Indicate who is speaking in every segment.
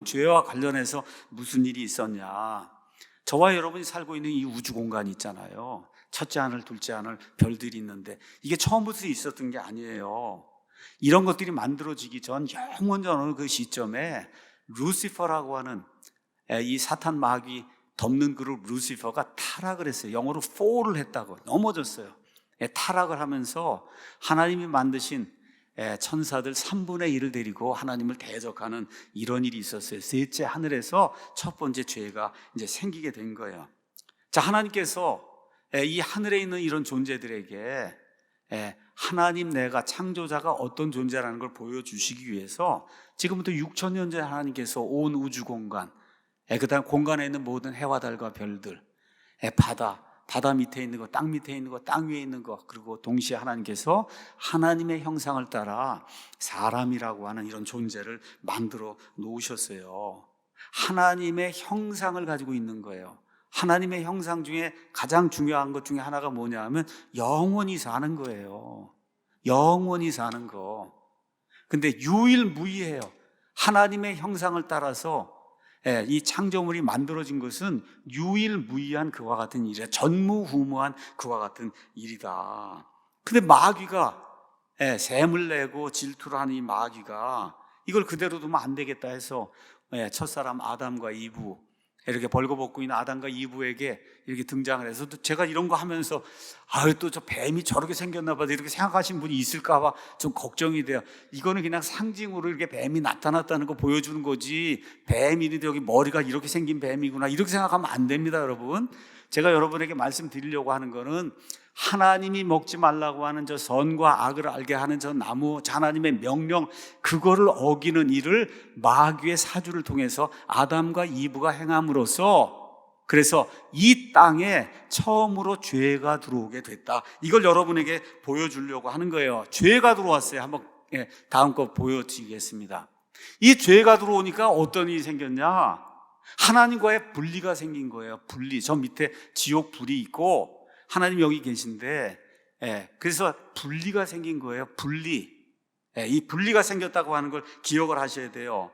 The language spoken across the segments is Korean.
Speaker 1: 죄와 관련해서 무슨 일이 있었냐? 저와 여러분이 살고 있는 이 우주 공간이 있잖아요. 첫째 하늘, 둘째 하늘, 별들이 있는데 이게 처음부터 있었던 게 아니에요. 이런 것들이 만들어지기 전 영원 전 어느 그 시점에 루시퍼라고 하는 이 사탄 마귀 덮는 그룹 루시퍼가 타락을 했어요. 영어로 fall을 했다고, 넘어졌어요. 타락을 하면서 하나님이 만드신 천사들 3분의 1을 데리고 하나님을 대적하는 이런 일이 있었어요. 셋째 하늘에서 첫 번째 죄가 이제 생기게 된 거예요. 자, 하나님께서 이 하늘에 있는 이런 존재들에게 하나님, 내가 창조자가 어떤 존재라는 걸 보여주시기 위해서 지금부터 6,000년 전에 하나님께서 온 우주 공간, 그 다음 공간에 있는 모든 해와 달과 별들, 바다 밑에 있는 거, 땅 밑에 있는 거, 땅 위에 있는 거, 그리고 동시에 하나님께서 하나님의 형상을 따라 사람이라고 하는 이런 존재를 만들어 놓으셨어요. 하나님의 형상을 가지고 있는 거예요. 하나님의 형상 중에 가장 중요한 것 중에 하나가 뭐냐 하면 영원히 사는 거예요. 영원히 사는 거. 근데 유일무이해요. 하나님의 형상을 따라서 이 창조물이 만들어진 것은 유일무이한 그와 같은 일이야. 전무후무한 그와 같은 일이다. 근데 마귀가 샘을 내고 질투를 하는 이 마귀가 이걸 그대로 두면 안 되겠다 해서 첫사람 아담과 이브, 이렇게 벌거벗고 있는 아담과 이브에게 이렇게 등장을 해서 제가 이런 거 하면서 또 저 뱀이 저렇게 생겼나 봐 이렇게 생각하시는 분이 있을까 봐 좀 걱정이 돼요. 이거는 그냥 상징으로 이렇게 뱀이 나타났다는 거 보여주는 거지, 뱀이 여기 머리가 이렇게 생긴 뱀이구나 이렇게 생각하면 안 됩니다. 여러분, 제가 여러분에게 말씀드리려고 하는 거는 하나님이 먹지 말라고 하는 저 선과 악을 알게 하는 저 나무, 하나님의 명령, 그거를 어기는 일을 마귀의 사주를 통해서 아담과 이브가 행함으로써 그래서 이 땅에 처음으로 죄가 들어오게 됐다. 이걸 여러분에게 보여주려고 하는 거예요. 죄가 들어왔어요. 한번 다음 거 보여드리겠습니다. 이 죄가 들어오니까 어떤 일이 생겼냐? 하나님과의 분리가 생긴 거예요. 분리. 저 밑에 지옥 불이 있고 하나님 여기 계신데, 그래서 분리가 생긴 거예요. 분리. 이 분리가 생겼다고 하는 걸 기억을 하셔야 돼요.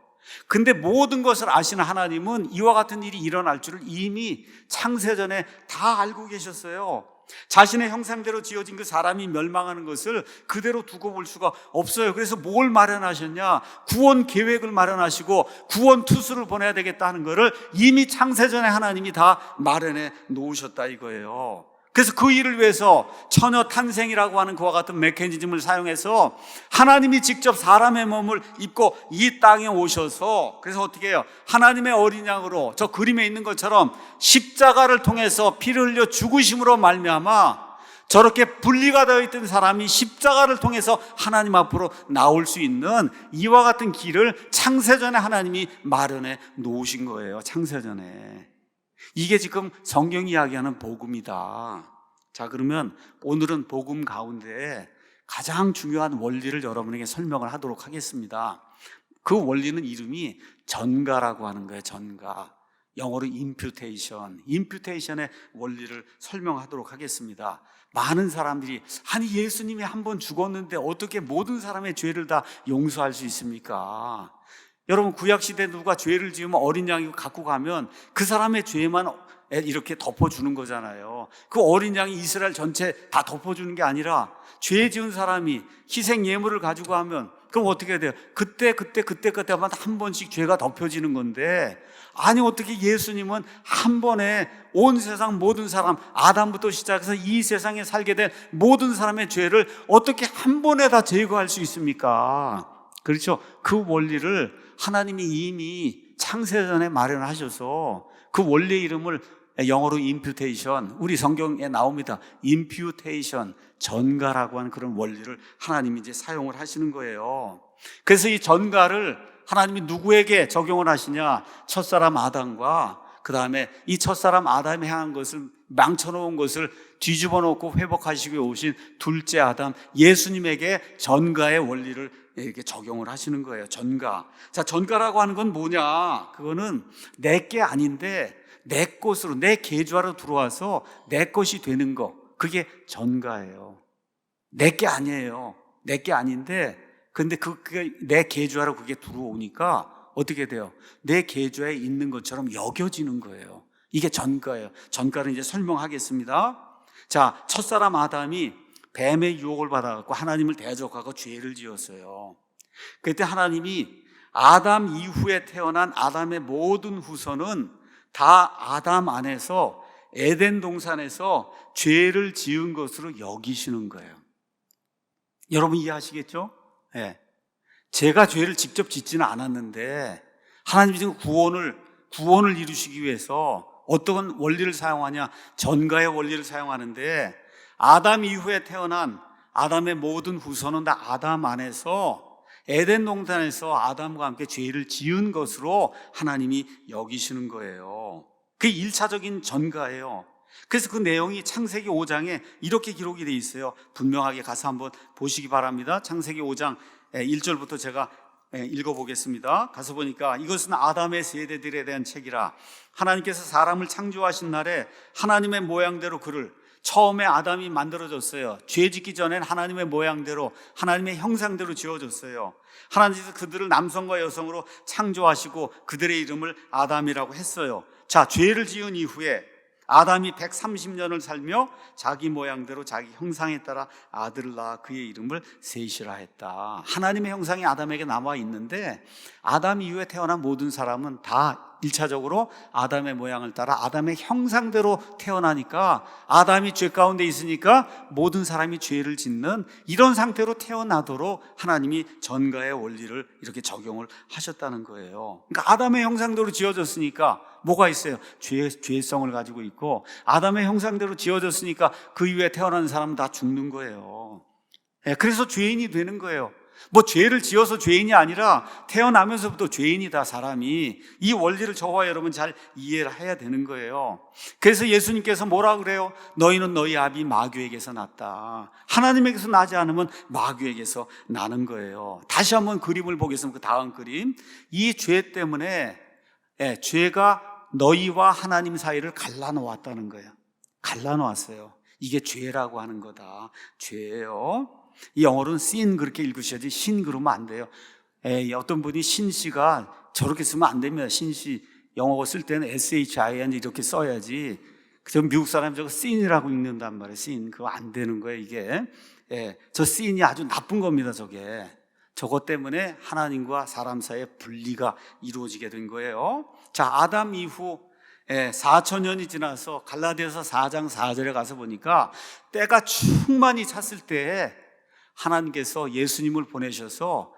Speaker 1: 근데 모든 것을 아시는 하나님은 이와 같은 일이 일어날 줄을 이미 창세전에 다 알고 계셨어요. 자신의 형상대로 지어진 그 사람이 멸망하는 것을 그대로 두고 볼 수가 없어요. 그래서 뭘 마련하셨냐? 구원 계획을 마련하시고 구원 투수를 보내야 되겠다 하는 거를 이미 창세전에 하나님이 다 마련해 놓으셨다 이거예요. 그래서 그 일을 위해서 처녀 탄생이라고 하는 그와 같은 메커니즘을 사용해서 하나님이 직접 사람의 몸을 입고 이 땅에 오셔서, 그래서 어떻게 해요? 하나님의 어린 양으로 저 그림에 있는 것처럼 십자가를 통해서 피를 흘려 죽으심으로 말미암아 저렇게 분리가 되어 있던 사람이 십자가를 통해서 하나님 앞으로 나올 수 있는 이와 같은 길을 창세전에 하나님이 마련해 놓으신 거예요. 창세전에. 이게 지금 성경이 이야기하는 복음이다. 자, 그러면 오늘은 복음 가운데 가장 중요한 원리를 여러분에게 설명을 하도록 하겠습니다. 그 원리는 이름이 전가라고 하는 거예요. 전가. 영어로 imputation. imputation의 원리를 설명하도록 하겠습니다. 많은 사람들이 아니 예수님이 한 번 죽었는데 어떻게 모든 사람의 죄를 다 용서할 수 있습니까? 여러분, 구약시대 누가 죄를 지으면 어린 양이 갖고 가면 그 사람의 죄만 이렇게 덮어주는 거잖아요. 그 어린 양이 이스라엘 전체 다 덮어주는 게 아니라 죄 지은 사람이 희생 예물을 가지고 하면 그럼 어떻게 해야 돼요? 그때마다 한 번씩 죄가 덮여지는 건데, 아니 어떻게 예수님은 한 번에 온 세상 모든 사람, 아담부터 시작해서 이 세상에 살게 된 모든 사람의 죄를 어떻게 한 번에 다 제거할 수 있습니까? 그렇죠? 그 원리를 하나님이 이미 창세전에 마련하셔서 그 원리의 이름을 영어로 imputation, 우리 성경에 나옵니다. imputation, 전가라고 하는 그런 원리를 하나님이 이제 사용을 하시는 거예요. 그래서 이 전가를 하나님이 누구에게 적용을 하시냐? 첫사람 아담과 그 다음에 이 첫사람 아담이 행한 것을, 망쳐놓은 것을 뒤집어 놓고 회복하시고 오신 둘째 아담 예수님에게 전가의 원리를 이렇게 적용을 하시는 거예요. 전가. 자, 전가라고 하는 건 뭐냐? 그거는 내 게 아닌데 내 것으로, 내 계좌로 들어와서 내 것이 되는 거, 그게 전가예요. 내 게 아니에요. 내 게 아닌데 근데 그게 내 계좌로 그게 들어오니까 어떻게 돼요? 내 계좌에 있는 것처럼 여겨지는 거예요. 이게 전가예요. 전가를 이제 설명하겠습니다. 자, 첫사람 아담이 뱀의 유혹을 받아갖고 하나님을 대적하고 죄를 지었어요. 그때 하나님이 아담 이후에 태어난 아담의 모든 후손은 다 아담 안에서 에덴 동산에서 죄를 지은 것으로 여기시는 거예요. 여러분 이해하시겠죠? 네. 제가 죄를 직접 짓지는 않았는데 하나님이 지금 구원을 이루시기 위해서 어떤 원리를 사용하냐? 전가의 원리를 사용하는데 아담 이후에 태어난 아담의 모든 후손은 다 아담 안에서 에덴 동산에서 아담과 함께 죄를 지은 것으로 하나님이 여기시는 거예요. 그게 1차적인 전가예요. 그래서 그 내용이 창세기 5장에 이렇게 기록이 되어 있어요. 분명하게 가서 한번 보시기 바랍니다. 창세기 5장 1절부터 제가 읽어보겠습니다. 가서 보니까 이것은 아담의 세대들에 대한 책이라. 하나님께서 사람을 창조하신 날에 하나님의 모양대로 그를, 처음에 아담이 만들어졌어요. 죄 짓기 전엔 하나님의 모양대로 하나님의 형상대로 지어졌어요. 하나님께서 그들을 남성과 여성으로 창조하시고 그들의 이름을 아담이라고 했어요. 자, 죄를 지은 이후에 아담이 130년을 살며 자기 모양대로 자기 형상에 따라 아들을 낳아 그의 이름을 셋이라 했다. 하나님의 형상이 아담에게 남아 있는데 아담 이후에 태어난 모든 사람은 다 1차적으로 아담의 모양을 따라 아담의 형상대로 태어나니까 아담이 죄 가운데 있으니까 모든 사람이 죄를 짓는 이런 상태로 태어나도록 하나님이 전가의 원리를 이렇게 적용을 하셨다는 거예요. 그러니까 아담의 형상대로 지어졌으니까 뭐가 있어요? 죄성을 가지고 있고, 아담의 형상대로 지어졌으니까 그 이후에 태어나는 사람은 다 죽는 거예요. 그래서 죄인이 되는 거예요. 뭐 죄를 지어서 죄인이 아니라 태어나면서부터 죄인이다, 사람이. 이 원리를 저와 여러분 잘 이해를 해야 되는 거예요. 그래서 예수님께서 뭐라 그래요? 너희는 너희 아비 마귀에게서 났다. 하나님에게서 나지 않으면 마귀에게서 나는 거예요. 다시 한번 그림을 보겠습니다. 그 다음 그림. 이 죄 때문에 죄가 너희와 하나님 사이를 갈라놓았다는 거예요. 갈라놓았어요. 이게 죄라고 하는 거다. 죄예요. 이 영어로는 sin 그렇게 읽으셔야지 신 그러면 안 돼요. 어떤 분이 신씨가 저렇게 쓰면 안 됩니다. 신씨 영어 쓸 때는 SHIN 이렇게 써야지. 저 미국 사람 저거 sin이라고 읽는단 말이에요. sin. 그거 안 되는 거예요, 이게. 저 sin이 아주 나쁜 겁니다, 저게. 저것 때문에 하나님과 사람 사이의 분리가 이루어지게 된 거예요. 자, 아담 이후 4,000년이 지나서 갈라디아서 4장 4절에 가서 보니까 때가 충만히 찼을 때에 하나님께서 예수님을 보내셔서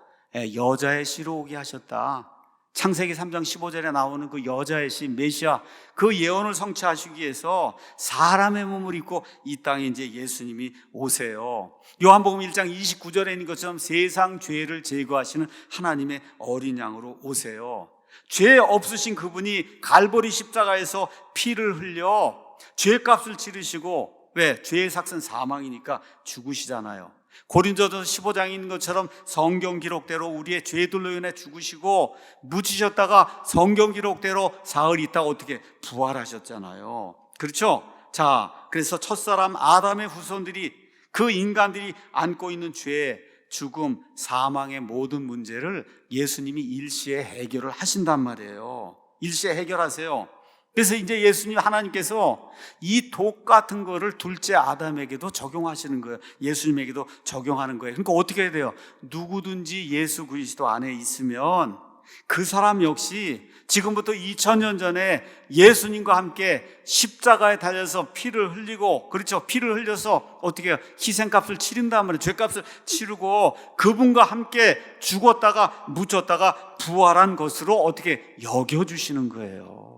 Speaker 1: 여자의 씨로 오게 하셨다. 창세기 3장 15절에 나오는 그 여자의 씨 메시아, 그 예언을 성취하시기 위해서 사람의 몸을 입고 이 땅에 이제 예수님이 오세요. 요한복음 1장 29절에 있는 것처럼 세상 죄를 제거하시는 하나님의 어린 양으로 오세요. 죄 없으신 그분이 갈보리 십자가에서 피를 흘려 죄값을 치르시고, 왜? 죄의 삭은 사망이니까 죽으시잖아요. 고린도전서 15장에 있는 것처럼 성경 기록대로 우리의 죄들로 인해 죽으시고 묻히셨다가 성경 기록대로 사흘 있다가 어떻게 부활하셨잖아요. 그렇죠? 자, 그래서 첫사람 아담의 후손들이, 그 인간들이 안고 있는 죄, 죽음, 사망의 모든 문제를 예수님이 일시에 해결을 하신단 말이에요. 일시에 해결하세요. 그래서 이제 예수님, 하나님께서 이 독 같은 거를 둘째 아담에게도 적용하시는 거예요. 예수님에게도 적용하는 거예요. 그러니까 어떻게 해야 돼요? 누구든지 예수 그리스도 안에 있으면 그 사람 역시 지금부터 2000년 전에 예수님과 함께 십자가에 달려서 피를 흘리고, 그렇죠? 피를 흘려서 어떻게 해요? 희생값을 치른단 말이에요. 죄값을 치르고 그분과 함께 죽었다가 묻혔다가 부활한 것으로 어떻게 여겨주시는 거예요.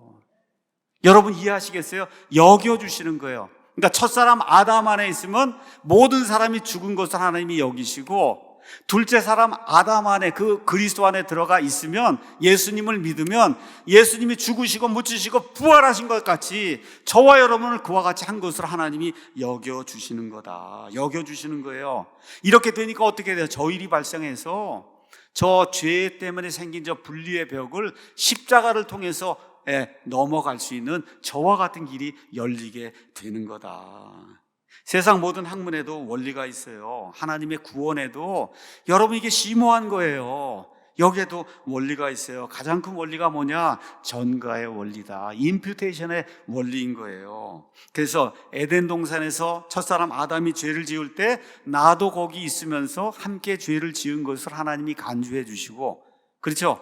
Speaker 1: 여러분 이해하시겠어요? 여겨주시는 거예요. 그러니까 첫사람 아담 안에 있으면 모든 사람이 죽은 것을 하나님이 여기시고, 둘째 사람 아담 안에, 그 그리스도 안에 들어가 있으면, 예수님을 믿으면 예수님이 죽으시고 묻히시고 부활하신 것 같이 저와 여러분을 그와 같이 한 것으로 하나님이 여겨주시는 거다. 여겨주시는 거예요. 이렇게 되니까 어떻게 돼요? 저 일이 발생해서 저 죄 때문에 생긴 저 분리의 벽을 십자가를 통해서 넘어갈 수 있는 저와 같은 길이 열리게 되는 거다. 세상 모든 학문에도 원리가 있어요. 하나님의 구원에도 여러분 이게 심오한 거예요. 여기에도 원리가 있어요. 가장 큰 원리가 뭐냐? 전가의 원리다. 임퓨테이션의 원리인 거예요. 그래서 에덴 동산에서 첫사람 아담이 죄를 지을 때 나도 거기 있으면서 함께 죄를 지은 것을 하나님이 간주해 주시고, 그렇죠?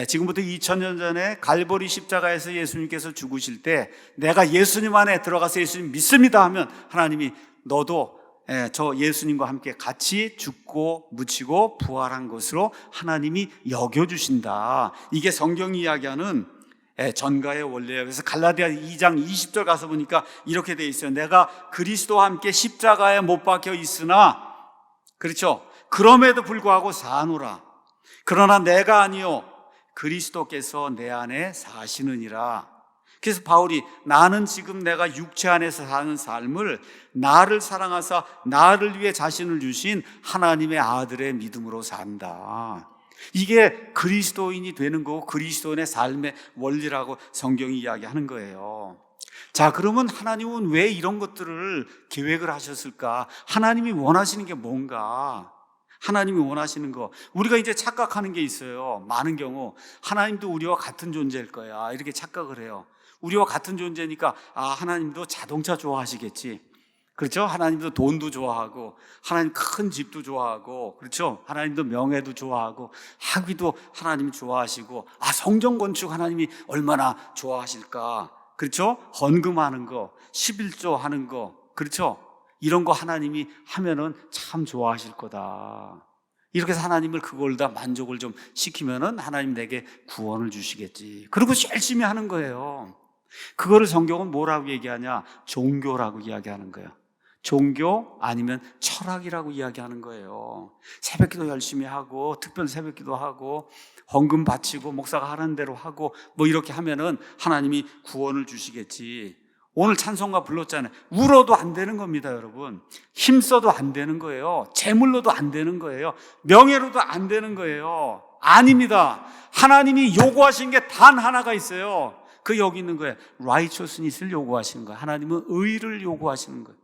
Speaker 1: 지금부터 2000년 전에 갈보리 십자가에서 예수님께서 죽으실 때 내가 예수님 안에 들어가서 예수님 믿습니다 하면 하나님이 너도 저 예수님과 함께 같이 죽고 묻히고 부활한 것으로 하나님이 여겨주신다. 이게 성경이 이야기하는 전가의 원리예요. 그래서 갈라디아 2장 20절 가서 보니까 이렇게 돼 있어요. 내가 그리스도와 함께 십자가에 못 박혀 있으나, 그렇죠? 그럼에도 불구하고 사노라. 그러나 내가 아니요 그리스도께서 내 안에 사시느니라. 그래서 바울이 나는 지금 내가 육체 안에서 사는 삶을 나를 사랑하사 나를 위해 자신을 주신 하나님의 아들의 믿음으로 산다. 이게 그리스도인이 되는 거고 그리스도인의 삶의 원리라고 성경이 이야기하는 거예요. 자, 그러면 하나님은 왜 이런 것들을 계획을 하셨을까? 하나님이 원하시는 게 뭔가? 하나님이 원하시는 거, 우리가 이제 착각하는 게 있어요. 많은 경우 하나님도 우리와 같은 존재일 거야 이렇게 착각을 해요. 우리와 같은 존재니까 하나님도 자동차 좋아하시겠지, 그렇죠? 하나님도 돈도 좋아하고 하나님 큰 집도 좋아하고, 그렇죠? 하나님도 명예도 좋아하고 학위도 하나님이 좋아하시고, 성전 건축 하나님이 얼마나 좋아하실까, 그렇죠? 헌금하는 거, 11조 하는 거, 그렇죠? 이런 거 하나님이 하면은 참 좋아하실 거다. 이렇게 해서 하나님을 그걸 다 만족을 좀 시키면은 하나님 내게 구원을 주시겠지. 그리고 열심히 하는 거예요. 그거를 성경은 뭐라고 얘기하냐? 종교라고 이야기하는 거예요. 종교 아니면 철학이라고 이야기하는 거예요. 새벽기도 열심히 하고 특별 새벽기도 하고 헌금 바치고 목사가 하는 대로 하고 뭐 이렇게 하면은 하나님이 구원을 주시겠지. 오늘 찬송가 불렀잖아요. 울어도 안 되는 겁니다, 여러분. 힘써도 안 되는 거예요. 재물로도 안 되는 거예요. 명예로도 안 되는 거예요. 아닙니다. 하나님이 요구하신 게 단 하나가 있어요. 그 여기 있는 거예요. righteousness를 요구하시는 거예요. 하나님은 의를 요구하시는 거예요.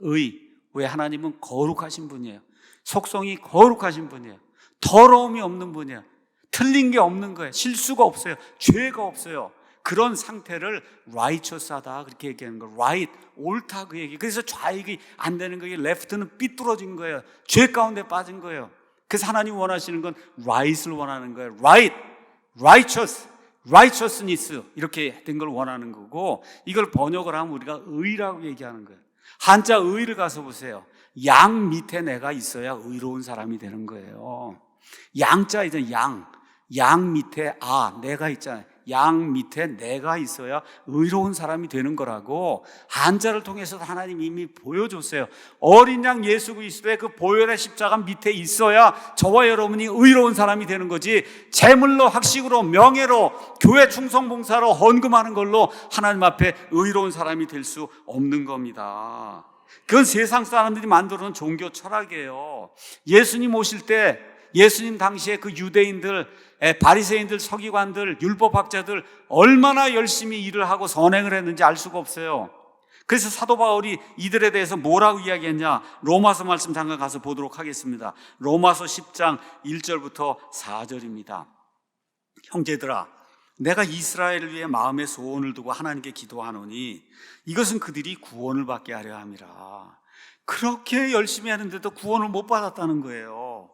Speaker 1: 의. 왜? 하나님은 거룩하신 분이에요. 속성이 거룩하신 분이에요. 더러움이 없는 분이에요. 틀린 게 없는 거예요. 실수가 없어요. 죄가 없어요. 그런 상태를 righteous하다 그렇게 얘기하는 거예요. right, 옳다 그 얘기. 그래서 좌익이 안 되는 거예요. left는 삐뚤어진 거예요. 죄 가운데 빠진 거예요. 그래서 하나님 원하시는 건 right을 원하는 거예요. right, righteous, righteousness 이렇게 된 걸 원하는 거고, 이걸 번역을 하면 우리가 의라고 얘기하는 거예요. 한자 의를 가서 보세요. 양 밑에 내가 있어야 의로운 사람이 되는 거예요. 양자 이제 양 밑에 내가 있잖아요. 양 밑에 내가 있어야 의로운 사람이 되는 거라고 한자를 통해서 하나님이 이미 보여줬어요. 어린 양 예수 그리스도의 그 보혈의 십자가 밑에 있어야 저와 여러분이 의로운 사람이 되는 거지, 재물로 학식으로 명예로 교회 충성 봉사로 헌금하는 걸로 하나님 앞에 의로운 사람이 될 수 없는 겁니다. 그건 세상 사람들이 만들어 놓은 종교 철학이에요. 예수님 오실 때 예수님 당시에 그 유대인들, 바리새인들, 서기관들, 율법학자들 얼마나 열심히 일을 하고 선행을 했는지 알 수가 없어요. 그래서 사도 바울이 이들에 대해서 뭐라고 이야기했냐? 로마서 말씀 잠깐 가서 보도록 하겠습니다. 로마서 10장 1절부터 4절입니다. 형제들아, 내가 이스라엘을 위해 마음에 소원을 두고 하나님께 기도하노니 이것은 그들이 구원을 받게 하려 함이라. 그렇게 열심히 하는데도 구원을 못 받았다는 거예요.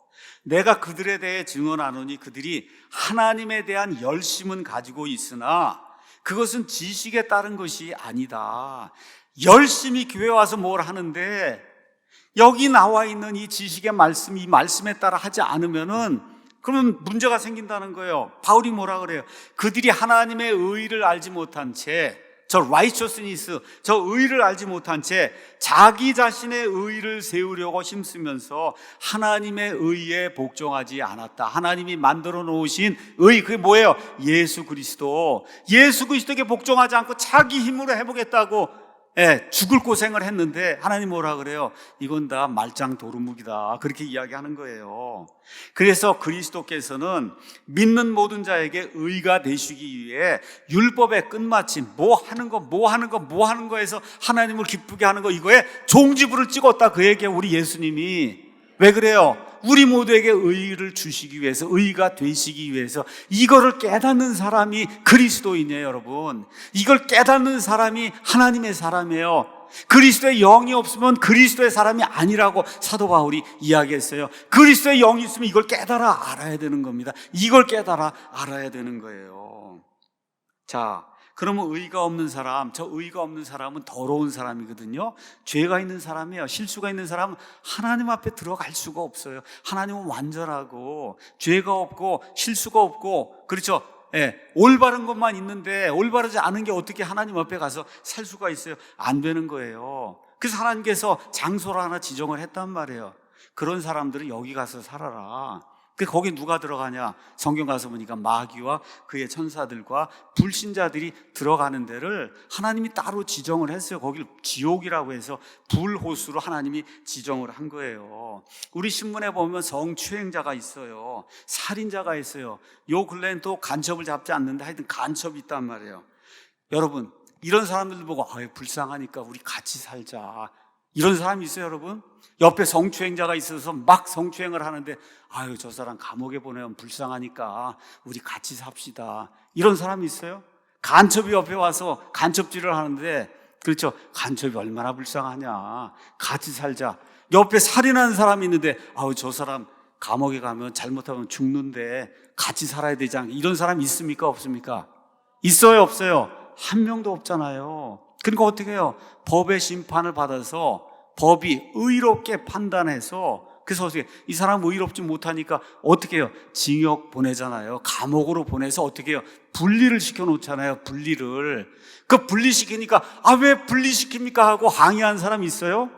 Speaker 1: 내가 그들에 대해 증언하노니 그들이 하나님에 대한 열심은 가지고 있으나 그것은 지식에 따른 것이 아니다. 열심히 교회 와서 뭘 하는데 여기 나와 있는 이 지식의 말씀, 이 말씀에 따라 하지 않으면은 그러면 문제가 생긴다는 거예요. 바울이 뭐라 그래요? 그들이 하나님의 의를 알지 못한 채, 저 righteousness, 저 의를 알지 못한 채 자기 자신의 의를 세우려고 힘쓰면서 하나님의 의에 복종하지 않았다. 하나님이 만들어 놓으신 의, 그게 뭐예요? 예수 그리스도. 예수 그리스도에게 복종하지 않고 자기 힘으로 해보겠다고 죽을 고생을 했는데 하나님 뭐라 그래요? 이건 다 말짱 도루묵이다. 그렇게 이야기하는 거예요. 그래서 그리스도께서는 믿는 모든 자에게 의가 되시기 위해 율법의 끝마침, 뭐 하는 거에서 하나님을 기쁘게 하는 거, 이거에 종지부를 찍었다. 그 얘기에 우리 예수님이 왜 그래요? 우리 모두에게 의를 주시기 위해서, 의가 되시기 위해서. 이거를 깨닫는 사람이 그리스도인이에요, 여러분. 이걸 깨닫는 사람이 하나님의 사람이에요. 그리스도의 영이 없으면 그리스도의 사람이 아니라고 사도 바울이 이야기했어요. 그리스도의 영이 있으면 이걸 깨달아 알아야 되는 겁니다. 이걸 깨달아 알아야 되는 거예요. 자, 그러면 의가 없는 사람, 저 의가 없는 사람은 더러운 사람이거든요. 죄가 있는 사람이에요. 실수가 있는 사람은 하나님 앞에 들어갈 수가 없어요. 하나님은 완전하고 죄가 없고 실수가 없고, 그렇죠? 예, 올바른 것만 있는데 올바르지 않은 게 어떻게 하나님 앞에 가서 살 수가 있어요? 안 되는 거예요. 그래서 하나님께서 장소를 하나 지정을 했단 말이에요. 그런 사람들은 여기 가서 살아라. 거기 누가 들어가냐? 성경 가서 보니까 마귀와 그의 천사들과 불신자들이 들어가는 데를 하나님이 따로 지정을 했어요. 거길 지옥이라고 해서 불호수로 하나님이 지정을 한 거예요. 우리 신문에 보면 성추행자가 있어요. 살인자가 있어요. 요 근래엔 또 간첩을 잡지 않는데 하여튼 간첩이 있단 말이에요. 여러분, 이런 사람들 보고 불쌍하니까 우리 같이 살자, 이런 사람이 있어요, 여러분? 옆에 성추행자가 있어서 막 성추행을 하는데 저 사람 감옥에 보내면 불쌍하니까 우리 같이 삽시다, 이런 사람이 있어요? 간첩이 옆에 와서 간첩질을 하는데, 그렇죠, 간첩이 얼마나 불쌍하냐, 같이 살자. 옆에 살인하는 사람이 있는데 저 사람 감옥에 가면 잘못하면 죽는데 같이 살아야 되지 않겠냐, 이런 사람이 있습니까, 없습니까? 있어요, 없어요? 한 명도 없잖아요. 그러니까 어떻게 해요? 법의 심판을 받아서 법이 의롭게 판단해서, 그래서 어떻게, 이 사람 의롭지 못하니까 어떻게 해요? 징역 보내잖아요. 감옥으로 보내서 어떻게 해요? 분리를 시켜놓잖아요. 분리를. 그 분리시키니까 왜 분리시킵니까 하고 항의한 사람이 있어요?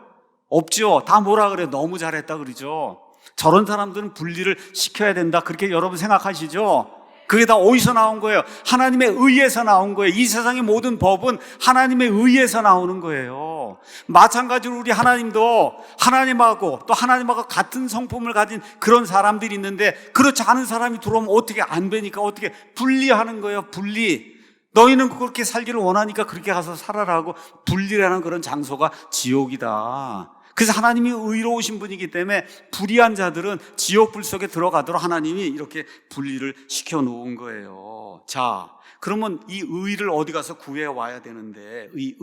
Speaker 1: 없죠. 다 뭐라 그래요? 너무 잘했다 그러죠. 저런 사람들은 분리를 시켜야 된다, 그렇게 여러분 생각하시죠? 그게 다 어디서 나온 거예요? 하나님의 의에서 나온 거예요. 이 세상의 모든 법은 하나님의 의에서 나오는 거예요. 마찬가지로 우리 하나님도 하나님하고 또 하나님하고 같은 성품을 가진 그런 사람들이 있는데, 그렇지 않은 사람이 들어오면 어떻게 안 되니까 어떻게 분리하는 거예요. 분리. 너희는 그렇게 살기를 원하니까 그렇게 가서 살아라고 분리라는 그런 장소가 지옥이다. 그래서 하나님이 의로우신 분이기 때문에 불의한 자들은 지옥불 속에 들어가도록 하나님이 이렇게 분리를 시켜놓은 거예요. 자, 그러면 이 의를 어디 가서 구해와야 되는데, 이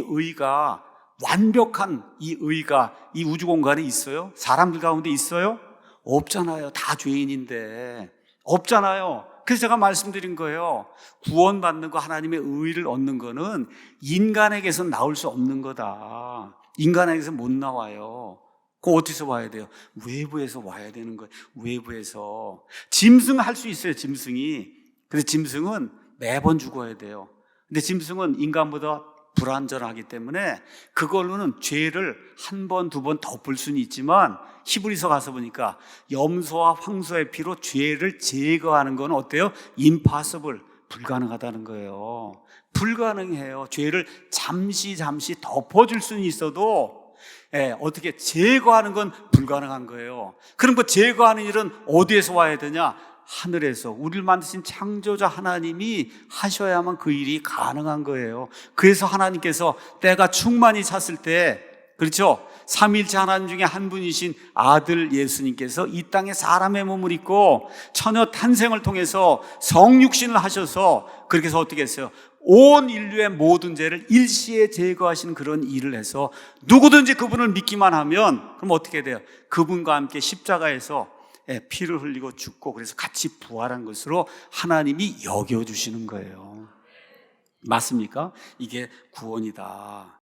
Speaker 1: 의가 완벽한 이 의가 이 우주 공간에 있어요? 사람들 가운데 있어요? 없잖아요. 다 죄인인데 없잖아요. 그래서 제가 말씀드린 거예요. 구원받는 거, 하나님의 의를 얻는 거는 인간에게서 나올 수 없는 거다. 인간에게서 못 나와요. 그거 어디서 와야 돼요? 외부에서 와야 되는 거예요. 외부에서. 짐승할 수 있어요, 짐승이. 그래서 짐승은 매번 죽어야 돼요. 근데 짐승은 인간보다 불완전하기 때문에 그걸로는 죄를 한 번, 두 번 덮을 수는 있지만, 히브리서 가서 보니까 염소와 황소의 피로 죄를 제거하는 건 어때요? impossible, 불가능하다는 거예요. 불가능해요. 죄를 잠시 덮어줄 수는 있어도 어떻게 제거하는 건 불가능한 거예요. 그럼 그 제거하는 일은 어디에서 와야 되냐? 하늘에서. 우리를 만드신 창조자 하나님이 하셔야만 그 일이 가능한 거예요. 그래서 하나님께서 때가 충만히 찼을 때, 그렇죠, 삼위일체 하나님 중에 한 분이신 아들 예수님께서 이 땅에 사람의 몸을 입고 처녀 탄생을 통해서 성육신을 하셔서, 그렇게 해서 어떻게 했어요? 온 인류의 모든 죄를 일시에 제거하시는 그런 일을 해서 누구든지 그분을 믿기만 하면, 그럼 어떻게 돼요? 그분과 함께 십자가에서 피를 흘리고 죽고, 그래서 같이 부활한 것으로 하나님이 여겨주시는 거예요. 맞습니까? 이게 구원이다.